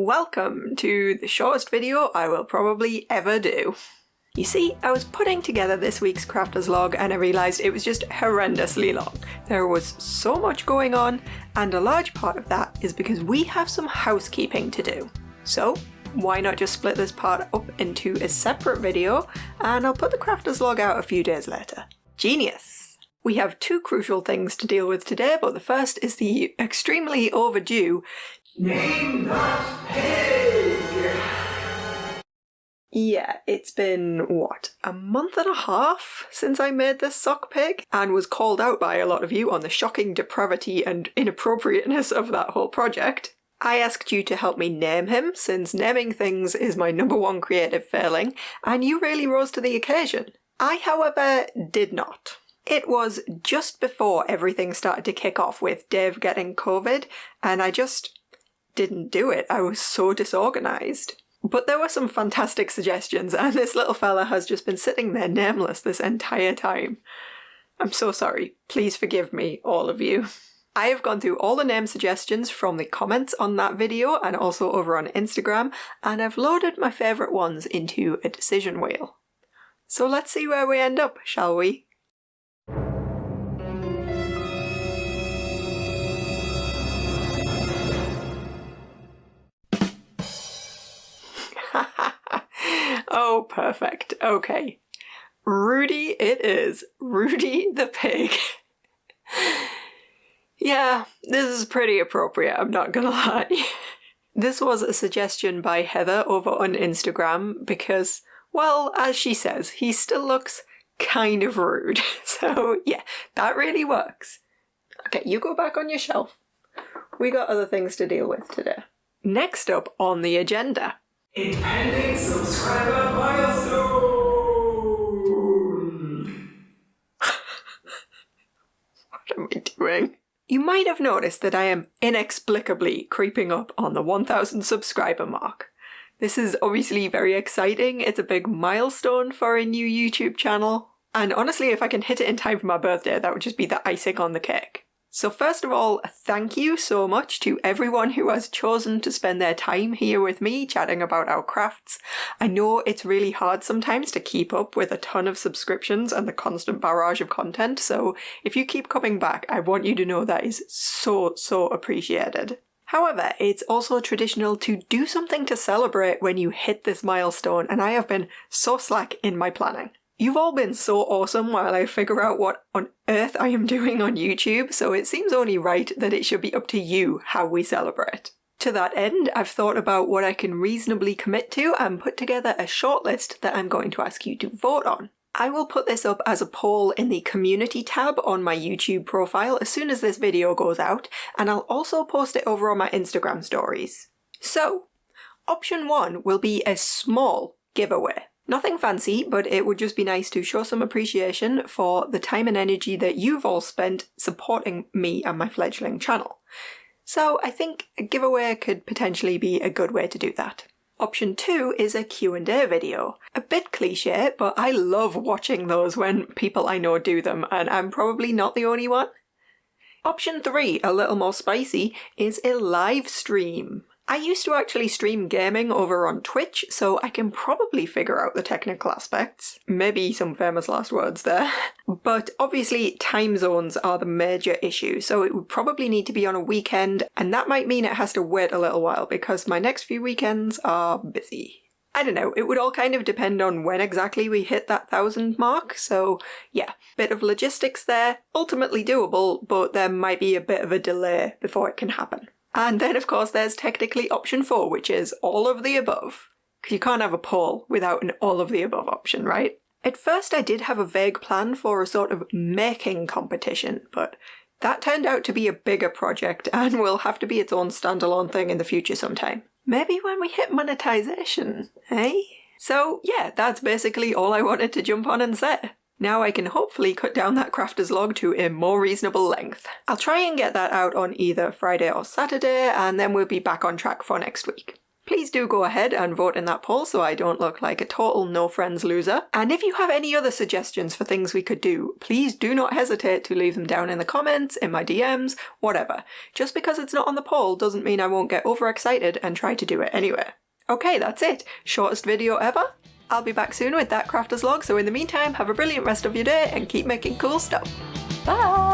Welcome to the shortest video I will probably ever do. You see, I was putting together this week's crafter's log and I realised it was just horrendously long. There was so much going on, and a large part of that is because we have some housekeeping to do. So why not just split this part up into a separate video and I'll put the crafter's log out a few days later. Genius! We have two crucial things to deal with today, but the first is the extremely overdue Name That Pig! Yeah, it's been, what, a month and a half since I made this sock pig, and was called out by a lot of you on the shocking depravity and inappropriateness of that whole project. I asked you to help me name him, since naming things is my #1 creative failing, and you really rose to the occasion. I, however, did not. It was just before everything started to kick off with Dave getting COVID, and I just didn't do it. I was so disorganised. But there were some fantastic suggestions, and this little fella has just been sitting there nameless this entire time. I'm so sorry. Please forgive me, all of you. I have gone through all the name suggestions from the comments on that video and also over on Instagram, and I've loaded my favourite ones into a decision wheel. So let's see where we end up, shall we? Oh, perfect. Okay. Rudy it is. Rudy the pig. Yeah, this is pretty appropriate, I'm not gonna lie. This was a suggestion by Heather over on Instagram because, well, as she says, he still looks kind of rude. So yeah, that really works. Okay, you go back on your shelf. We got other things to deal with today. Next up on the agenda, impending subscriber milestone! What am I doing? You might have noticed that I am inexplicably creeping up on the 1,000 subscriber mark. This is obviously very exciting. It's a big milestone for a new YouTube channel. And honestly, if I can hit it in time for my birthday, that would just be the icing on the cake. So first of all, thank you so much to everyone who has chosen to spend their time here with me chatting about our crafts. I know it's really hard sometimes to keep up with a ton of subscriptions and the constant barrage of content, so if you keep coming back, I want you to know that is so appreciated. However, it's also traditional to do something to celebrate when you hit this milestone, and I have been so slack in my planning. You've all been so awesome while I figure out what on earth I am doing on YouTube, so it seems only right that it should be up to you how we celebrate. To that end, I've thought about what I can reasonably commit to and put together a shortlist that I'm going to ask you to vote on. I will put this up as a poll in the community tab on my YouTube profile as soon as this video goes out, and I'll also post it over on my Instagram stories. So, option 1 will be a small giveaway. Nothing fancy, but it would just be nice to show some appreciation for the time and energy that you've all spent supporting me and my fledgling channel. So I think a giveaway could potentially be a good way to do that. Option 2 is a Q&A video. A bit cliche, but I love watching those when people I know do them, and I'm probably not the only one. Option 3, a little more spicy, is a live stream. I used to actually stream gaming over on Twitch, so I can probably figure out the technical aspects. Maybe some famous last words there. But obviously time zones are the major issue, so it would probably need to be on a weekend, and that might mean it has to wait a little while because my next few weekends are busy. I don't know, it would all kind of depend on when exactly we hit that 1,000 mark, so yeah, bit of logistics there. Ultimately doable, but there might be a bit of a delay before it can happen. And then, of course, there's technically option 4, which is all of the above. Because you can't have a poll without an all of the above option, right? At first I did have a vague plan for a sort of making competition, but that turned out to be a bigger project and will have to be its own standalone thing in the future sometime. Maybe when we hit monetization, eh? So yeah, that's basically all I wanted to jump on and say. Now I can hopefully cut down that crafter's log to a more reasonable length. I'll try and get that out on either Friday or Saturday, and then we'll be back on track for next week. please do go ahead and vote in that poll so I don't look like a total no friends loser. And if you have any other suggestions for things we could do, please do not hesitate to leave them down in the comments, in my DMs, whatever. Just because it's not on the poll doesn't mean I won't get overexcited and try to do it anyway. Okay, that's it. Shortest video ever? I'll be back soon with that crafter's log, so in the meantime, have a brilliant rest of your day and keep making cool stuff. Bye!